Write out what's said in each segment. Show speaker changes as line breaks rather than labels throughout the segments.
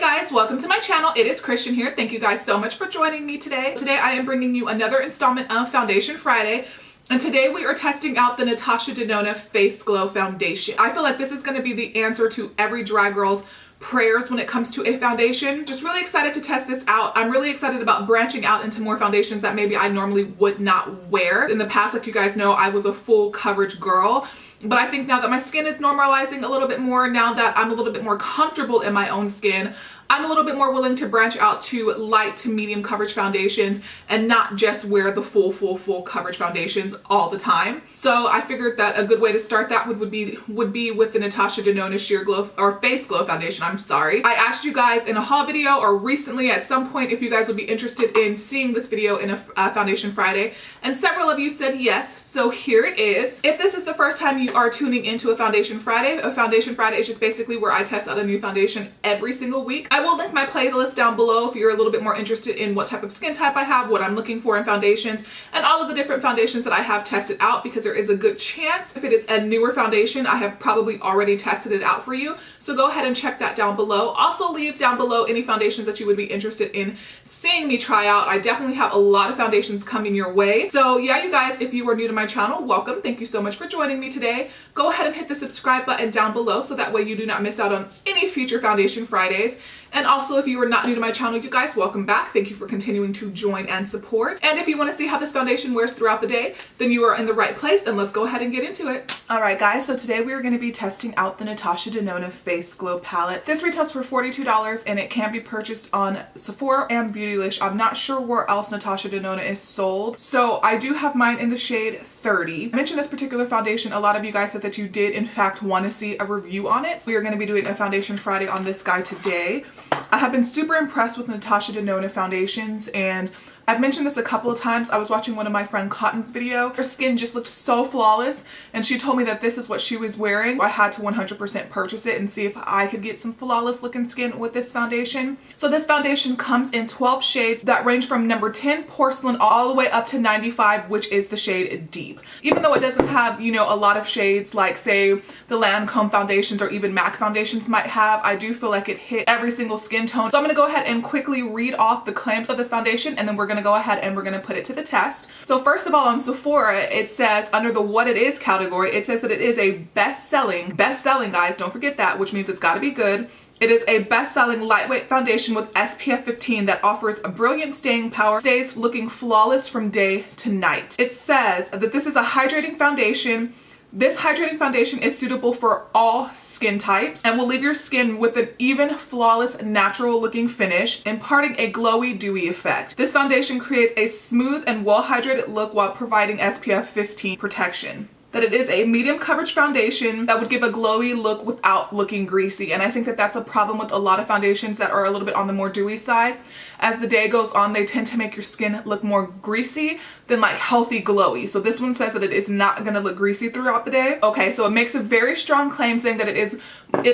guys, welcome to my channel. It is Christian here. Thank you guys so much for joining me today. Today I am bringing you another installment of Foundation Friday. And today we are testing out the Natasha Denona Face Glow Foundation. I feel like this is going to be the answer to every drag girl's prayers when it comes to a foundation. Just really excited to test this out. I'm really excited about branching out into more foundations that maybe I normally would not wear. In the past, like you guys know, I was a full coverage girl. But I think now that my skin is normalizing a little bit more, now that I'm a little bit more comfortable in my own skin, I'm a little bit more willing to branch out to light to medium coverage foundations and not just wear the full coverage foundations all the time. So I figured that a good way to start that would be with the Natasha Denona Sheer Glow or Face Glow Foundation. I'm sorry. I asked you guys in a haul video or recently at some point if you guys would be interested in seeing this video in a Foundation Friday, and several of you said yes. So here it is. If this is the first time you are tuning into a Foundation Friday is just basically where I test out a new foundation every single week. I will link my playlist down below if you're a little bit more interested in what type of skin type I have, what I'm looking for in foundations, and all of the different foundations that I have tested out, because there is a good chance if it is a newer foundation, I have probably already tested it out for you. So go ahead and check that down below. Also leave down below any foundations that you would be interested in seeing me try out. I definitely have a lot of foundations coming your way. So yeah, you guys, if you are new to my channel, welcome. Thank you so much for joining me today. Go ahead and hit the subscribe button down below so that way you do not miss out on any future Foundation Fridays. And also, if you are not new to my channel, you guys, welcome back. Thank you for continuing to join and support. And if you want to see how this foundation wears throughout the day, then you are in the right place, and let's go ahead and get into it. All right, guys, so today we are going to be testing out the Natasha Denona Face Glow Palette. This retails for $42 and it can be purchased on Sephora and Beautylish. I'm not sure where else Natasha Denona is sold. So I do have mine in the shade 30. I mentioned this particular foundation. A lot of you guys said that you did in fact want to see a review on it. So we are going to be doing a Foundation Friday on this guy today. I have been super impressed with Natasha Denona foundations, and I've mentioned this a couple of times. I was watching one of my friend Cotton's video. Her skin just looked so flawless, and she told me that this is what she was wearing. I had to 100% purchase it and see if I could get some flawless looking skin with this foundation. So this foundation comes in 12 shades that range from number 10 Porcelain all the way up to 95, which is the shade Deep. Even though it doesn't have, you know, a lot of shades like say the Lancome foundations or even MAC foundations might have, I do feel like it hit every single skin tone. So I'm going to go ahead and quickly read off the claims of this foundation, and then we're going to go ahead and we're going to put it to the test. So first of all, on Sephora, it says under the what it is category, it says that it is a best-selling guys, don't forget that, which means it's got to be good. It is a best-selling lightweight foundation with SPF 15 that offers a brilliant staying power, stays looking flawless from day to night. It says that this is a hydrating foundation. This hydrating foundation is suitable for all skin types and will leave your skin with an even, flawless, natural looking finish, imparting a glowy, dewy effect. This foundation creates a smooth and well-hydrated look while providing SPF 15 protection. That it is a medium coverage foundation that would give a glowy look without looking greasy. And I think that that's a problem with a lot of foundations that are a little bit on the more dewy side. As the day goes on, they tend to make your skin look more greasy than like healthy glowy. So this one says that it is not going to look greasy throughout the day. Okay, so it makes a very strong claim saying that it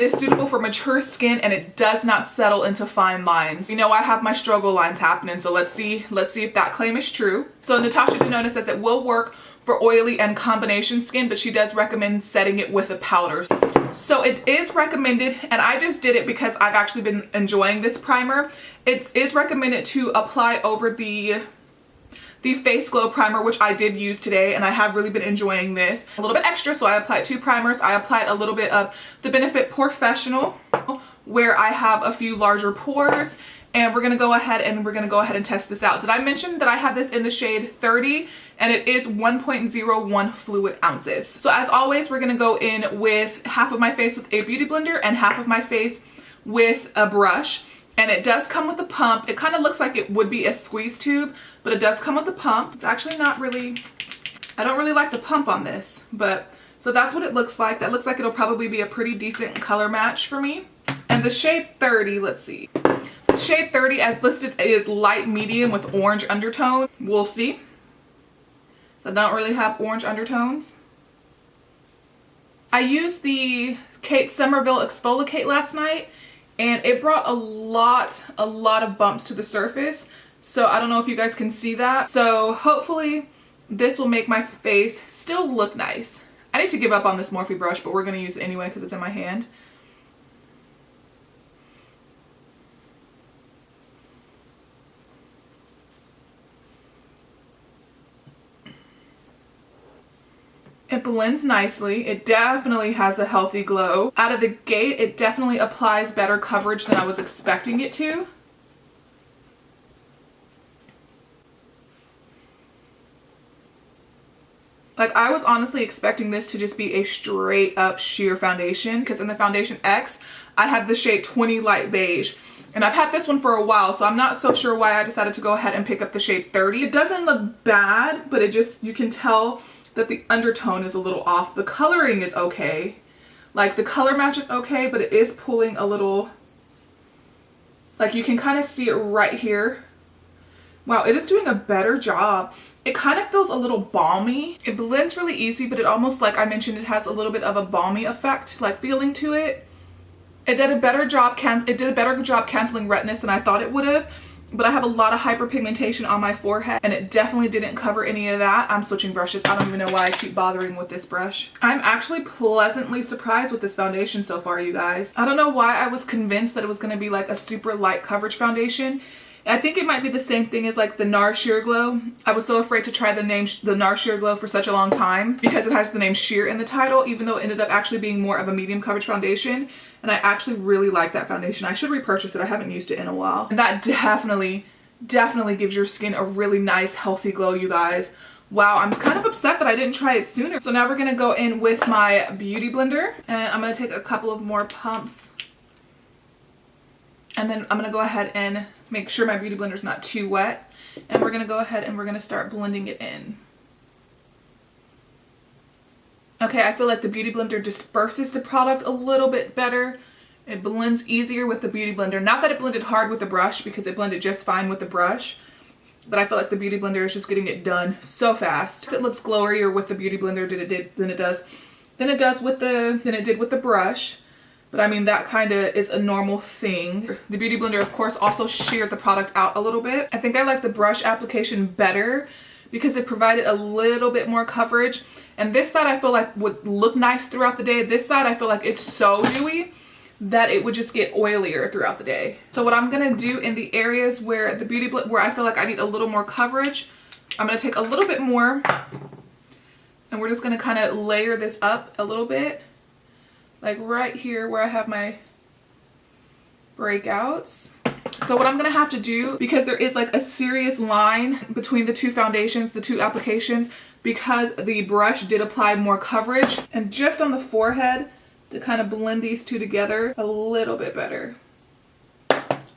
is suitable for mature skin and it does not settle into fine lines. You know, I have my struggle lines happening, so let's see if that claim is true. So Natasha Denona says it will work for oily and combination skin, but she does recommend setting it with a powder. So it is recommended, and I just did it because I've actually been enjoying this primer. It is recommended to apply over the Face Glow primer, which I did use today, and I have really been enjoying this. A little bit extra, so I applied 2 primers. I applied a little bit of the Benefit Professional, where I have a few larger pores. And we're going to go ahead and test this out. Did I mention that I have this in the shade 30 and it is 1.01 fluid ounces. So as always, we're going to go in with half of my face with a beauty blender and half of my face with a brush. And it does come with a pump. It kind of looks like it would be a squeeze tube, but it does come with a pump. It's actually not really, I don't really like the pump on this, but so that's what it looks like. That looks like it'll probably be a pretty decent color match for me. And the shade 30, let's see. Shade 30 as listed is light medium with orange undertone. We'll see. I don't really have orange undertones. I used the Kate Somerville Exfoliate last night and it brought a lot of bumps to the surface. So I don't know if you guys can see that. So hopefully this will make my face still look nice. I need to give up on this Morphe brush, but we're going to use it anyway because it's in my hand. It blends nicely. It definitely has a healthy glow. Out of the gate, it definitely applies better coverage than I was expecting it to. Like, I was honestly expecting this to just be a straight up sheer foundation, because in the Foundation X, I have the shade 20 Light Beige. And I've had this one for a while, so I'm not so sure why I decided to go ahead and pick up the shade 30. It doesn't look bad, but it just, you can tell that the undertone is a little off. The coloring is okay. Like, the color match is okay, but it is pulling a little, like, you can kind of see it right here. Wow, it is doing a better job. It kind of feels a little balmy. It blends really easy, but it almost, like I mentioned, it has a little bit of a balmy effect, like, feeling to it. It did a better job canceling redness than I thought it would have, but I have a lot of hyperpigmentation on my forehead, and it definitely didn't cover any of that. I'm switching brushes. I don't even know why I keep bothering with this brush. I'm actually pleasantly surprised with this foundation so far, you guys. I don't know why I was convinced that it was going to be like a super light coverage foundation. I think it might be the same thing as like the NARS Sheer Glow. I was so afraid to try the NARS Sheer Glow for such a long time because it has the name Sheer in the title, even though it ended up actually being more of a medium coverage foundation. And I actually really like that foundation. I should repurchase it. I haven't used it in a while. And that definitely gives your skin a really nice, healthy glow, you guys. Wow, I'm kind of upset that I didn't try it sooner. So now we're gonna go in with my Beauty Blender, and I'm gonna take a couple of more pumps. And then I'm gonna go ahead and make sure my Beauty Blender is not too wet. And we're gonna go ahead and we're gonna start blending it in. Okay, I feel like the Beauty Blender disperses the product a little bit better. It blends easier with the Beauty Blender. Not that it blended hard with the brush, because it blended just fine with the brush. But I feel like the Beauty Blender is just getting it done so fast. It looks glowier with the Beauty Blender than it did with the brush. But I mean, that kind of is a normal thing. The Beauty Blender, of course, also sheared the product out a little bit. I think I like the brush application better because it provided a little bit more coverage. And this side I feel like would look nice throughout the day. This side I feel like it's so dewy that it would just get oilier throughout the day. So what I'm gonna do in the areas where the Beauty Blender, where I feel like I need a little more coverage, I'm gonna take a little bit more, and we're just gonna kind of layer this up a little bit. Like right here where I have my breakouts. So what I'm gonna have to do, because there is like a serious line between the two foundations, the two applications, because the brush did apply more coverage, and just on the forehead to kind of blend these two together a little bit better.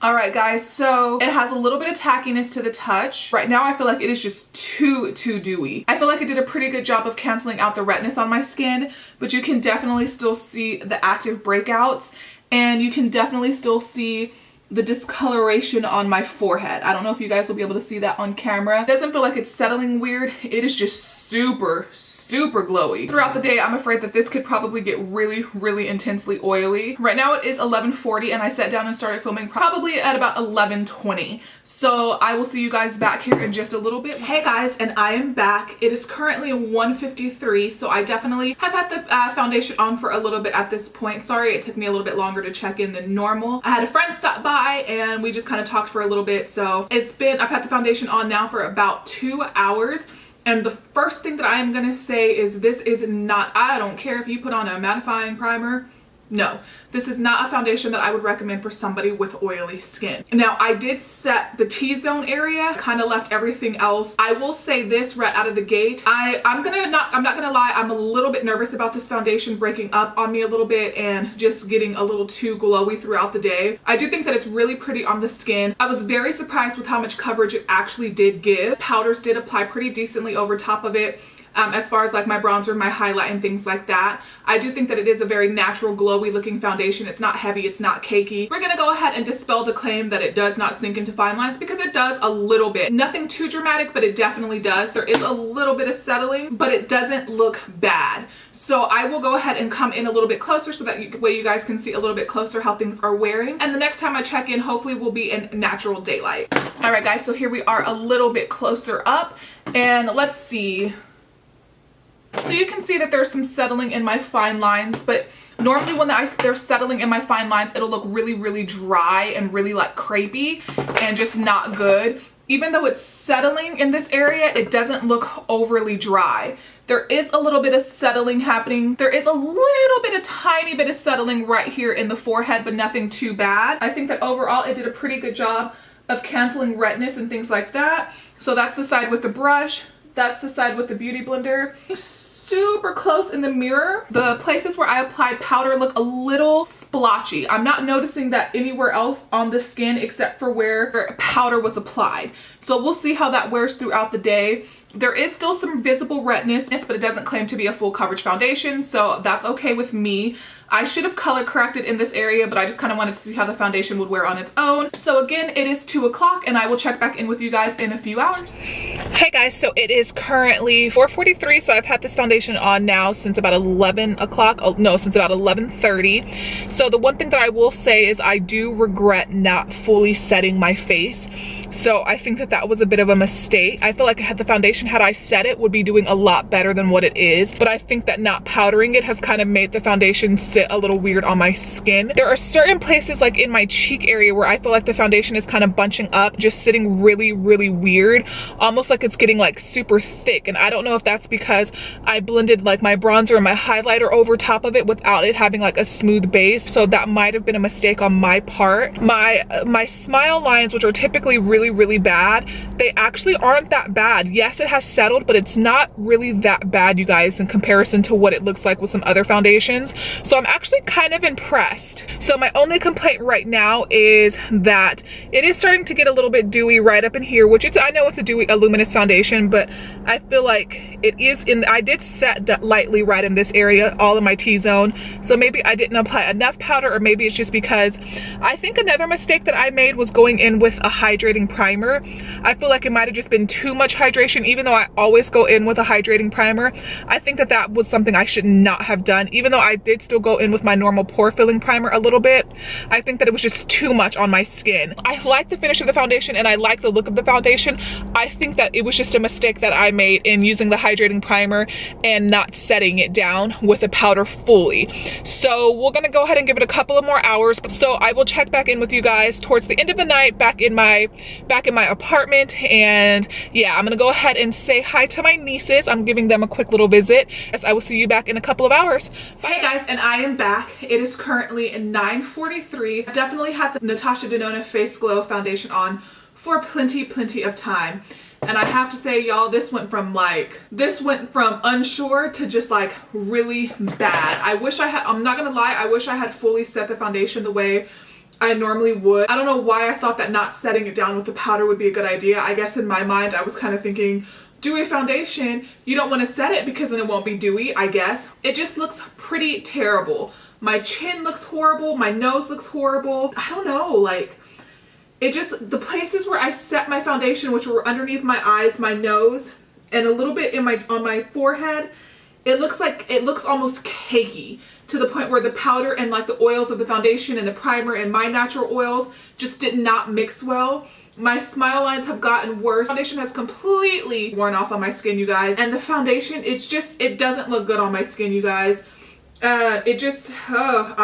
All right, guys, so it has a little bit of tackiness to the touch. Right now, I feel like it is just too dewy. I feel like it did a pretty good job of canceling out the redness on my skin, but you can definitely still see the active breakouts, and you can definitely still see the discoloration on my forehead. I don't know if you guys will be able to see that on camera. It doesn't feel like it's settling weird. It is just super glowy. Throughout the day, I'm afraid that this could probably get really intensely oily. Right now it is 11:40 and I sat down and started filming probably at about 11:20. So I will see you guys back here in just a little bit. Hey guys, and I am back. It is currently 1:53, so I definitely have had the foundation on for a little bit at this point. Sorry it took me a little bit longer to check in than normal. I had a friend stop by and we just kind of talked for a little bit. So I've had the foundation on now for about 2 hours. And the first thing that I am gonna say is this is not, I don't care if you put on a mattifying primer. No, this is not a foundation that I would recommend for somebody with oily skin. Now, I did set the T-zone area, kind of left everything else. I will say this right out of the gate. I'm not gonna lie, I'm a little bit nervous about this foundation breaking up on me a little bit and just getting a little too glowy throughout the day. I do think that it's really pretty on the skin. I was very surprised with how much coverage it actually did give. Powders did apply pretty decently over top of it. As far as like my bronzer, my highlight and things like that. I do think that it is a very natural glowy looking foundation. It's not heavy, it's not cakey. We're gonna go ahead and dispel the claim that it does not sink into fine lines, because it does a little bit. Nothing too dramatic, but it definitely does. There is a little bit of settling, but it doesn't look bad. So I will go ahead and come in a little bit closer so that way you guys can see a little bit closer how things are wearing. And the next time I check in, hopefully will be in natural daylight. All right guys, so here we are a little bit closer up, and let's see. So you can see that there's some settling in my fine lines, but normally when they're settling in my fine lines, it'll look really dry and really like crepey and just not good. Even though it's settling in this area, it doesn't look overly dry. There is a little bit of settling happening. There is a little bit, a tiny bit of settling right here in the forehead, but nothing too bad. I think that overall it did a pretty good job of canceling redness and things like that. So that's the side with the brush. That's the side with the Beauty Blender. Super close in the mirror, the places where I applied powder look a little splotchy. I'm not noticing that anywhere else on the skin except for where powder was applied. So we'll see how that wears throughout the day. There is still some visible redness, but it doesn't claim to be a full coverage foundation, so that's okay with me. I should have color corrected in this area, but I just kind of wanted to see how the foundation would wear on its own. So again, it is 2 o'clock and I will check back in with you guys in a few hours. Hey guys, so it is currently 4:43, so I've had this foundation on now since about 11 o'clock. Oh, no, since about 11:30. So the one thing that I will say is I do regret not fully setting my face. So I think that that was a bit of a mistake. I feel like the foundation, had I set it, would be doing a lot better than what it is. But I think that not powdering it has kind of made the foundation sit a little weird on my skin. There are certain places like in my cheek area where I feel like the foundation is kind of bunching up, just sitting really, really weird. Almost like it's getting like super thick. And I don't know if that's because I blended like my bronzer and my highlighter over top of it without it having like a smooth base. So that might have been a mistake on my part. My smile lines, which are typically really bad, they actually aren't that bad. Yes, it has settled, but it's not really that bad, you guys, in comparison to what it looks like with some other foundations. So I'm actually kind of impressed. So my only complaint right now is that it is starting to get a little bit dewy right up in here, which I know it's a luminous foundation, but I feel like it is I did set lightly right in this area, all in my T-zone. So maybe I didn't apply enough powder, or maybe it's just because I think another mistake that I made was going in with a hydrating primer. I feel like it might have just been too much hydration, even though I always go in with a hydrating primer. I think that that was something I should not have done, even though I did still go in with my normal pore filling primer a little bit. I think that it was just too much on my skin. I like the finish of the foundation and I like the look of the foundation. I think that it was just a mistake that I made in using the hydrating primer and not setting it down with the powder fully. So we're gonna go ahead and give it a couple of more hours. So I will check back in with you guys towards the end of the night back in my apartment. And yeah, I'm gonna go ahead and say hi to my nieces. I'm giving them a quick little visit. As I will see you back in a couple of hours. Bye. Hey guys, and I am back. It is currently 9:43. I definitely had the Natasha Denona Face Glow foundation on for plenty of time. And I have to say, y'all, this went from unsure to just like really bad. I'm not gonna lie, I wish I had fully set the foundation the way I normally would. I don't know why I thought that not setting it down with the powder would be a good idea. I guess in my mind, I was kind of thinking, dewy foundation, you don't want to set it because then it won't be dewy, I guess. It just looks pretty terrible. My chin looks horrible. My nose looks horrible. I don't know, like, the places where I set my foundation, which were underneath my eyes, my nose, and a little bit on my forehead, it looks almost cakey, to the point where the powder and like the oils of the foundation and the primer and my natural oils just did not mix well. My smile lines have gotten worse. Foundation has completely worn off on my skin, you guys. And the foundation, it doesn't look good on my skin, you guys. I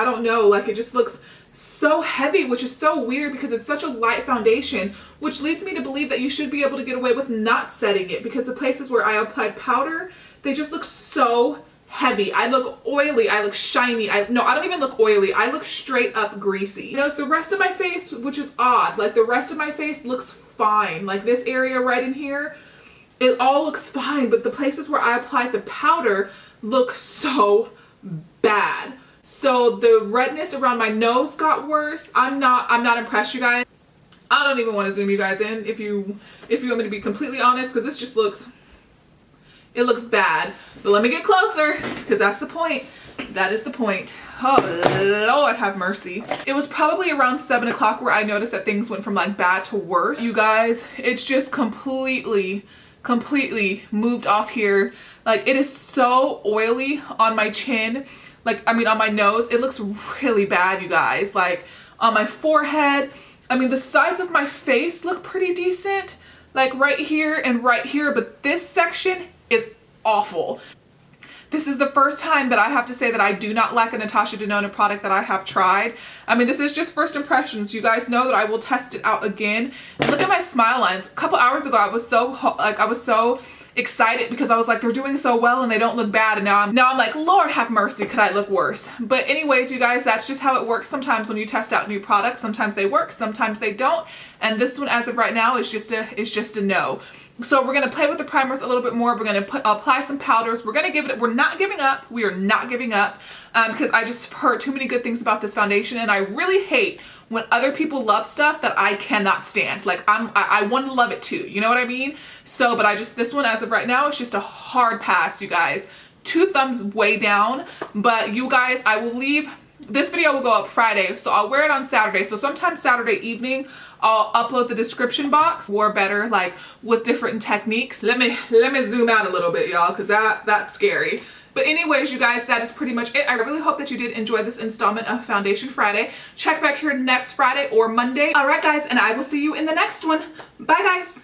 don't know, like it just looks so heavy, which is so weird because it's such a light foundation, which leads me to believe that you should be able to get away with not setting it, because the places where I applied powder, they just look so heavy. I look oily, I look shiny. No, I don't even look oily. I look straight up greasy. You know, it's the rest of my face, which is odd. Like the rest of my face looks fine. Like this area right in here, it all looks fine, but the places where I applied the powder look so bad. So the redness around my nose got worse. I'm not impressed, you guys. I don't even want to zoom you guys in if you want me to be completely honest, because this just looks bad. But let me get closer, because that's the point. That is the point. Oh Lord have mercy. It was probably around 7 o'clock where I noticed that things went from like bad to worse. You guys, it's just completely moved off here. Like it is so oily on my chin. Like, I mean on my nose, it looks really bad, you guys. Like on my forehead, I mean the sides of my face look pretty decent. Like right here and right here, but this section is awful. This is the first time that I have to say that I do not like a Natasha Denona product that I have tried. I mean, this is just first impressions. You guys know that I will test it out again. And look at my smile lines. A couple hours ago, I was so excited because I was like, they're doing so well and they don't look bad, and now I'm like, Lord have mercy, could I look worse? But anyways, you guys, that's just how it works sometimes when you test out new products. Sometimes they work, sometimes they don't, and this one as of right now is just a no. So we're gonna play with the primers a little bit more. We're gonna apply some powders. We're gonna give it, we're not giving up. We are not giving up because I just heard too many good things about this foundation, and I really hate when other people love stuff that I cannot stand. Like I want to love it too, you know what I mean? So, but this one as of right now is just a hard pass, you guys. 2 thumbs way down, but you guys, I will leave, this video will go up Friday, so I'll wear it on Saturday. So sometime Saturday evening, I'll upload the description box, or better, like with different techniques. Let me zoom out a little bit, y'all, because that's scary. But anyways, you guys, that is pretty much it. I really hope that you did enjoy this installment of Foundation Friday. Check back here next Friday or Monday. All right, guys, and I will see you in the next one. Bye, guys.